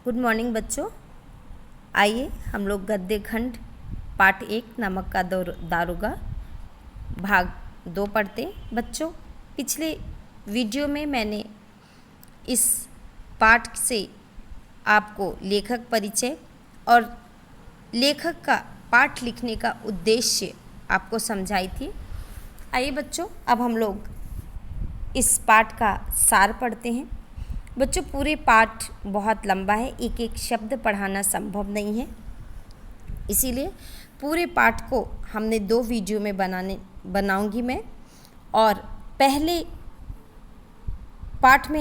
Good morning बच्चों। आइए हम लोग गद्य खंड पाठ 1 नमक का दारोगा भाग 2 पढ़ते हैं। बच्चों, पिछले वीडियो में मैंने इस पाठ से आपको लेखक परिचय और लेखक का पाठ लिखने का उद्देश्य आपको समझाई थी। आइए बच्चों, अब हम लोग इस पाठ का सार पढ़ते हैं। बच्चों, पूरे पाठ बहुत लंबा है, एक एक शब्द पढ़ाना संभव नहीं है, इसीलिए पूरे पाठ को हमने 2 वीडियो में बनाऊंगी मैं। और पहले पाठ में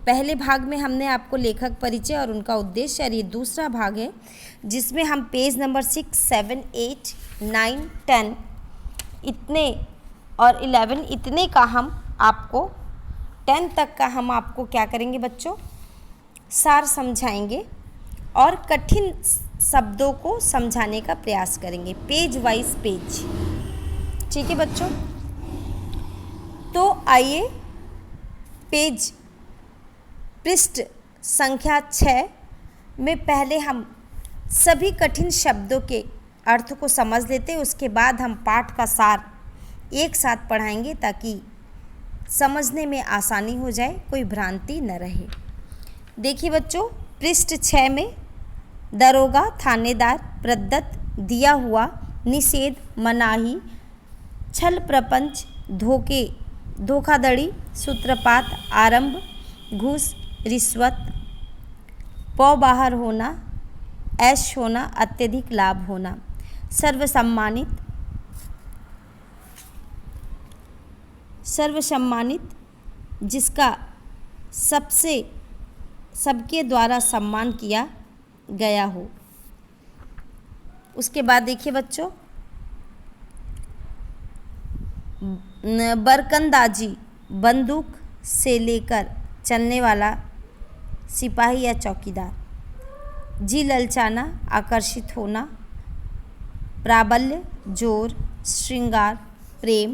पहले भाग में हमने आपको लेखक परिचय और उनका उद्देश्य, और ये दूसरा भाग है जिसमें हम पेज नंबर 6, 7, 8, 9, 10 इतने और 11 इतने का हम आपको 10 तक का हम आपको क्या करेंगे बच्चों, सार समझाएंगे और कठिन शब्दों को समझाने का प्रयास करेंगे, पेज वाइज पेज। ठीक है बच्चों, तो आइए पृष्ठ संख्या 6 में पहले हम सभी कठिन शब्दों के अर्थ को समझ लेते हैं। उसके बाद हम पाठ का सार एक साथ पढ़ाएंगे ताकि समझने में आसानी हो जाए, कोई भ्रांति न रहे। देखिए बच्चों, पृष्ठ 6 में दरोगा, थानेदार, प्रदत्त, दिया हुआ, निषेध, मनाही, छल प्रपंच, धोखाधड़ी, सूत्रपात, आरंभ, घूस, रिश्वत, पौ बाहर होना, ऐश होना, अत्यधिक लाभ होना, सर्वसम्मानित जिसका सबके द्वारा सम्मान किया गया हो। उसके बाद देखिए बच्चों, बरकंदाजी, बंदूक से लेकर चलने वाला सिपाही या चौकीदार। जी ललचाना, आकर्षित होना, प्राबल्य, जोर, श्रृंगार, प्रेम,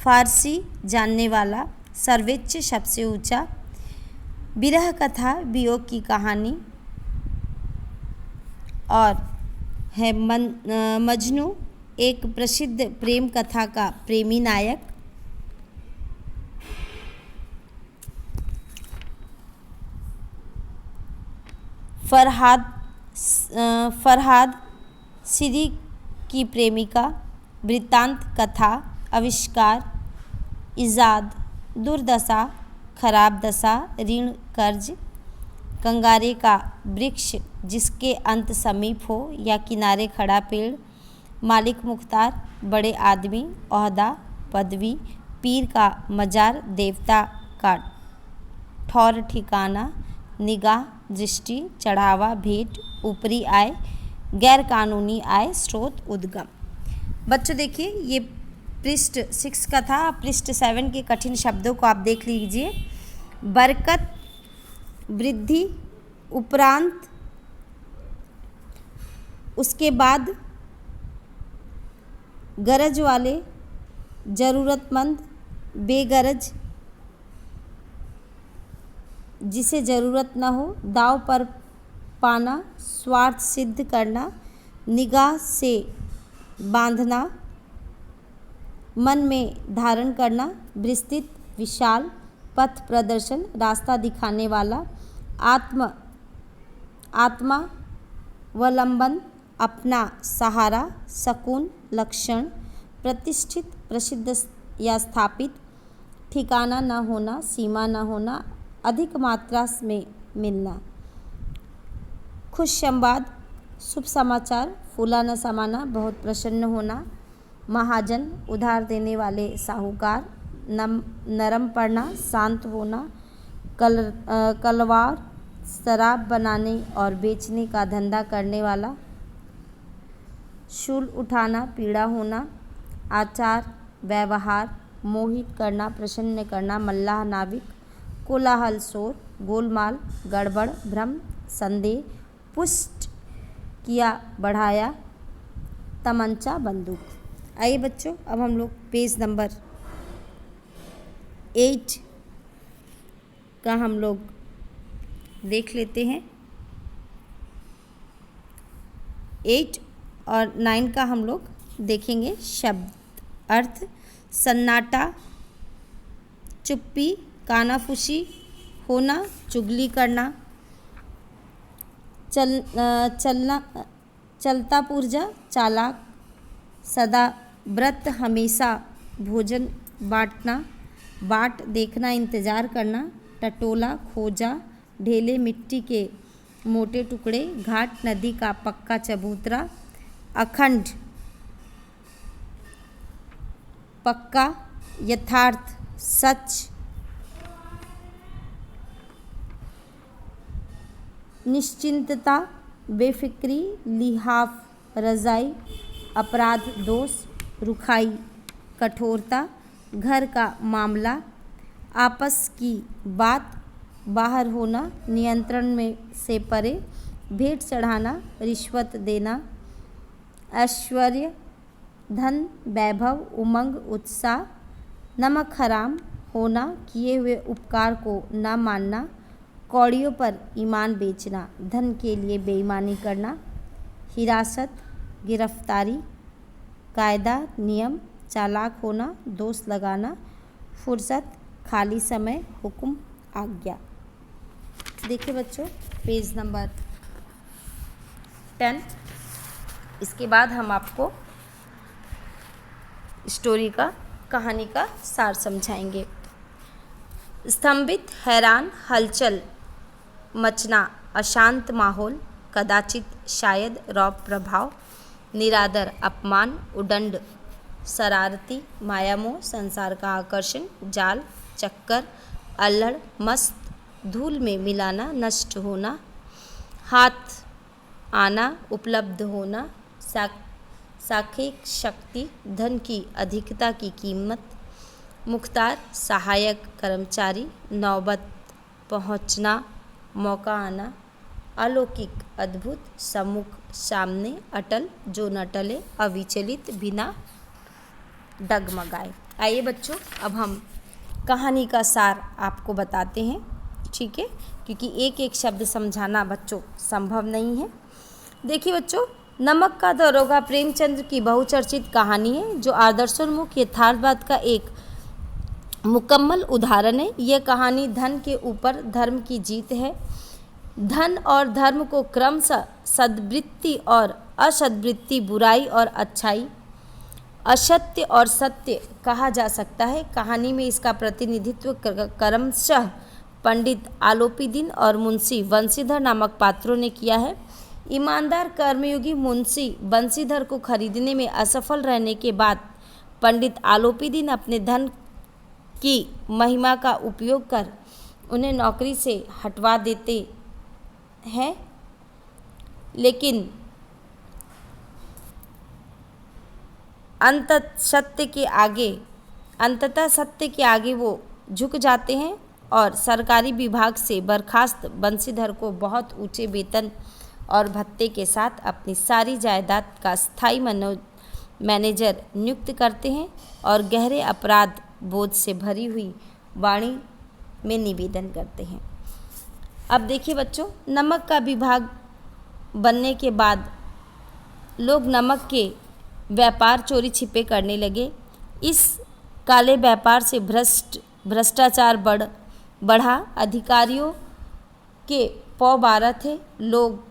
फारसी जानने वाला, सर्वोच्च सबसे ऊंचा, विरह कथा, वियोग की कहानी, और है मजनू, एक प्रसिद्ध प्रेम कथा का प्रेमी नायक। फरहाद सीरी की प्रेमिका, वृत्तांत, कथा, आविष्कार, इजाद, दुर्दशा, खराब दशा, ऋण, कर्ज, कंगारे का वृक्ष जिसके अंत समीप हो या किनारे खड़ा पेड़, मालिक मुख्तार, बड़े आदमी, ओहदा, पदवी, पीर का मजार, देवता का ठौर ठिकाना, निगाह, दृष्टि, चढ़ावा, भेंट, ऊपरी आय, गैर कानूनी आय, स्रोत, उद्गम। बच्चों देखिए, ये पृष्ठ 6 का था। पृष्ठ 7 के कठिन शब्दों को आप देख लीजिए। बरकत, वृद्धि, उपरांत, उसके बाद गरज वाले, जरूरतमंद, बेगरज जिसे ज़रूरत न हो, दाव पर पाना, स्वार्थ सिद्ध करना, निगाह से बांधना, मन में धारण करना, विस्तृत, विशाल, पथ प्रदर्शन, रास्ता दिखाने वाला, आत्मावलंबन, अपना सहारा, सकून, लक्षण, प्रतिष्ठित, प्रसिद्ध या स्थापित, ठिकाना न होना, सीमा न होना, अधिक मात्रा में मिलना, खुश संवाद, शुभ समाचार, फूलाना समाना, बहुत प्रसन्न होना, महाजन, उधार देने वाले साहूकार, नरम पड़ना, शांत होना, कलवार, शराब बनाने और बेचने का धंधा करने वाला, शूल उठाना, पीड़ा होना, आचार, व्यवहार, मोहित करना, प्रसन्न करना, मल्लाह, नाविक, कोलाहल, शोर, गोलमाल, गड़बड़, भ्रम, संदेह, पुष्ट किया, बढ़ाया, तमंचा, बंदूक। आइए बच्चों, अब हम लोग पेज नंबर 8 का हम लोग देख लेते हैं। 8 और 9 का हम लोग देखेंगे शब्द अर्थ। सन्नाटा, चुप्पी, कानाफूसी होना, चुगली करना, चलता पुर्जा, चालाक, सदा, व्रत, हमेशा, भोजन बांटना, बाट, देखना, इंतज़ार करना, टटोला, खोजा, ढेले, मिट्टी के मोटे टुकड़े, घाट, नदी का पक्का चबूतरा, अखंड, पक्का, यथार्थ, सच, निश्चिंतता, बेफिक्री, लिहाफ, रज़ाई, अपराध, दोष, रुखाई, कठोरता, घर का मामला, आपस की बात, बाहर होना, नियंत्रण में से परे, भेंट चढ़ाना, रिश्वत देना, ऐश्वर्य, धन, वैभव, उमंग, उत्साह, नमक हराम होना, किए हुए उपकार को न मानना, कौड़ियों पर ईमान बेचना, धन के लिए बेईमानी करना, हिरासत, गिरफ्तारी, कायदा, नियम, चालाक होना, दोष लगाना, फुर्सत, खाली समय, हुक्म, आज्ञा। देखिए बच्चों, पेज नंबर 10। इसके बाद हम आपको स्टोरी का, कहानी का सार समझाएंगे। स्तंभित, हैरान, हलचल मचना, अशांत माहौल, कदाचित, शायद, रौब प्रभाव, निरादर, अपमान, उदंड, शरारती, मायामोह, संसार का आकर्षण, जाल, चक्कर, अल्हड़, मस्त, धूल में मिलाना, नष्ट होना, हाथ आना, उपलब्ध होना, साखिक शक्ति, धन की अधिकता की कीमत, मुख्तार, सहायक कर्मचारी, नौबत पहुंचना, मौका आना, अलौकिक, अद्भुत, सम्मुख, सामने, अटल, जो न टले, अविचलित, बिना डगमगाए। आइए बच्चों, अब हम कहानी का सार आपको बताते हैं, ठीक है, क्योंकि एक एक शब्द समझाना बच्चों संभव नहीं है। देखिए बच्चों, नमक का दरोगा प्रेमचंद्र की बहुचर्चित कहानी है, जो आदर्शोन्मुख यथार्थवाद का एक मुकम्मल उदाहरण है। यह कहानी धन के ऊपर धर्म की जीत है। धन और धर्म को क्रमशः सद्वृत्ति और असद्वृत्ति, बुराई और अच्छाई, असत्य और सत्य कहा जा सकता है। कहानी में इसका प्रतिनिधित्व क्रमशः पंडित आलोपीदीन और मुंशी बंशीधर नामक पात्रों ने किया है। ईमानदार कर्मयोगी मुंशी बंशीधर को खरीदने में असफल रहने के बाद पंडित आलोपीदीन अपने धन की महिमा का उपयोग कर उन्हें नौकरी से हटवा देते हैं, लेकिन अंततः सत्य के आगे वो झुक जाते हैं और सरकारी विभाग से बर्खास्त बंशीधर को बहुत ऊंचे वेतन और भत्ते के साथ अपनी सारी जायदाद का स्थायी मैनेजर नियुक्त करते हैं और गहरे अपराध बोझ से भरी हुई वाणी में निवेदन करते हैं। अब देखिए बच्चों, नमक का विभाग बनने के बाद लोग नमक के व्यापार चोरी छिपे करने लगे। इस काले व्यापार से भ्रष्टाचार बढ़ा। अधिकारियों के पौ 12 थे। लोग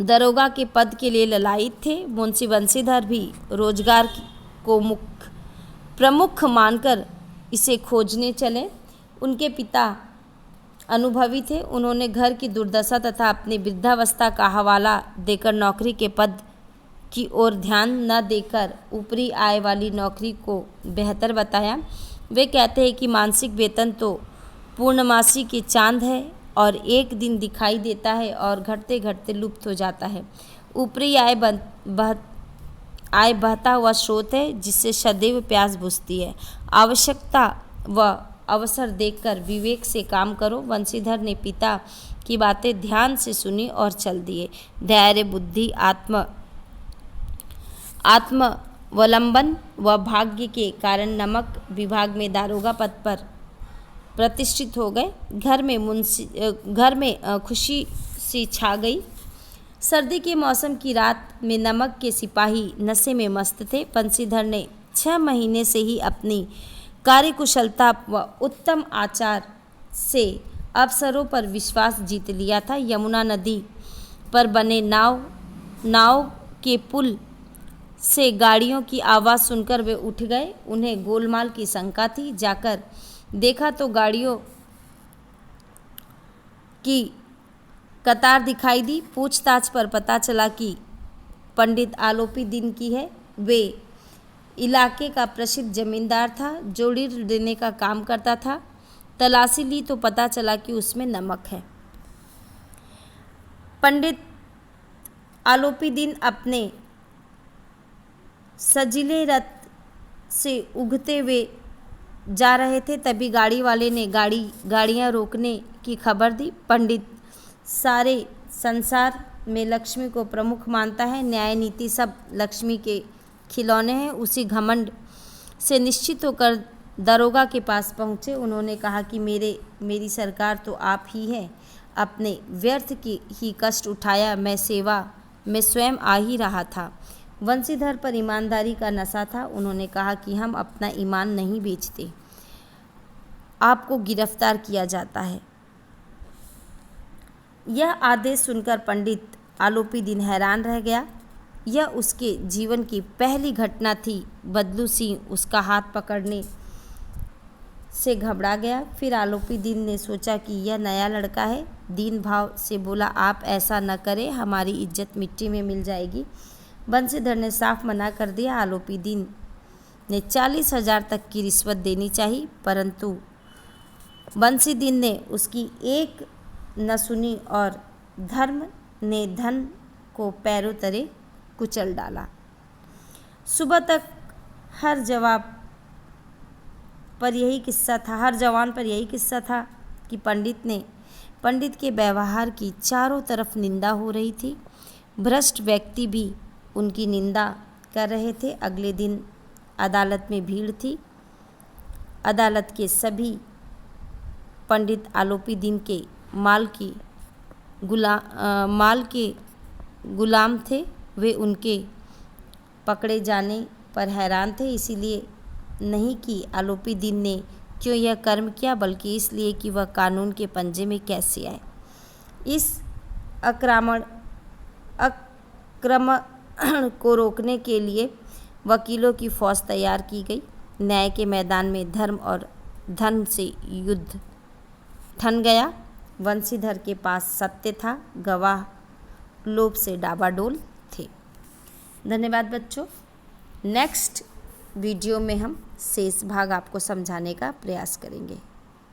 दरोगा के पद के लिए ललायित थे। मुंशी बंशीधर भी रोजगार को प्रमुख मानकर इसे खोजने चले। उनके पिता अनुभवी थे। उन्होंने घर की दुर्दशा तथा अपनी वृद्धावस्था का हवाला देकर नौकरी के पद की ओर ध्यान न देकर ऊपरी आय वाली नौकरी को बेहतर बताया। वे कहते हैं कि मासिक वेतन तो पूर्णमासी की चांद है और एक दिन दिखाई देता है और घटते घटते लुप्त हो जाता है। ऊपरी आय बहता हुआ स्रोत है जिससे सदैव प्यास बुझती है। आवश्यकता व अवसर देखकर विवेक से काम करो। बंशीधर ने पिता की बातें ध्यान से सुनी और चल दिए। धैर्य, बुद्धि, आत्मावलंबन व भाग्य के कारण नमक विभाग में दारोगा पद पर प्रतिष्ठित हो गए। घर में खुशी सी छा गई। सर्दी के मौसम की रात में नमक के सिपाही नशे में मस्त थे। बंशीधर ने 6 महीने से ही अपनी कार्यकुशलता व उत्तम आचार से अफसरों पर विश्वास जीत लिया था। यमुना नदी पर बने नाव के पुल से गाड़ियों की आवाज़ सुनकर वे उठ गए। उन्हें गोलमाल की शंका थी। जाकर देखा तो गाड़ियों की कतार दिखाई दी। पूछताछ पर पता चला कि पंडित आलोपी दिन की है। वे इलाके का प्रसिद्ध जमींदार था जो ऋण देने का काम करता था। तलाशी ली तो पता चला कि उसमें नमक है। पंडित आलोपी दिन अपने सजीले रथ से उगते हुए जा रहे थे, तभी गाड़ी वाले ने गाड़ियाँ रोकने की खबर दी। पंडित सारे संसार में लक्ष्मी को प्रमुख मानता है। न्याय नीति सब लक्ष्मी के खिलौने हैं। उसी घमंड से निश्चित होकर दरोगा के पास पहुँचे। उन्होंने कहा कि मेरी सरकार तो आप ही है। अपने व्यर्थ की ही कष्ट उठाया। मैं सेवा में स्वयं आ ही रहा था। बंशीधर पर ईमानदारी का नशा था। उन्होंने कहा कि हम अपना ईमान नहीं बेचते, आपको गिरफ्तार किया जाता है। यह आदेश सुनकर पंडित आलोपी दिन हैरान रह गया। यह उसके जीवन की पहली घटना थी। बदलू सिंह उसका हाथ पकड़ने से घबरा गया। फिर आलोपी दिन ने सोचा कि यह नया लड़का है। दीन भाव से बोला, आप ऐसा न करें, हमारी इज्जत मिट्टी में मिल जाएगी। बंशीधर ने साफ मना कर दिया। आलोपी दिन ने 40,000 तक की रिश्वत देनी चाहिए, परंतु बंशीधर ने उसकी एक न सुनी और धर्म ने धन को पैरों तले कुचल डाला। सुबह तक हर जवान पर यही किस्सा था कि पंडित के व्यवहार की चारों तरफ निंदा हो रही थी। भ्रष्ट व्यक्ति भी उनकी निंदा कर रहे थे। अगले दिन अदालत में भीड़ थी। अदालत के सभी पंडित आलोपी दिन के माल के गुलाम थे। वे उनके पकड़े जाने पर हैरान थे, इसीलिए नहीं कि आलोपी दिन ने क्यों यह कर्म किया, बल्कि इसलिए कि वह कानून के पंजे में कैसे आए। इस आक्रमण को रोकने के लिए वकीलों की फौज तैयार की गई। न्याय के मैदान में धर्म और धन से युद्ध ठन गया। बंशीधर के पास सत्य था, गवाह लोभ से डाबाडोल थे। धन्यवाद बच्चों। नेक्स्ट वीडियो में हम शेष भाग आपको समझाने का प्रयास करेंगे।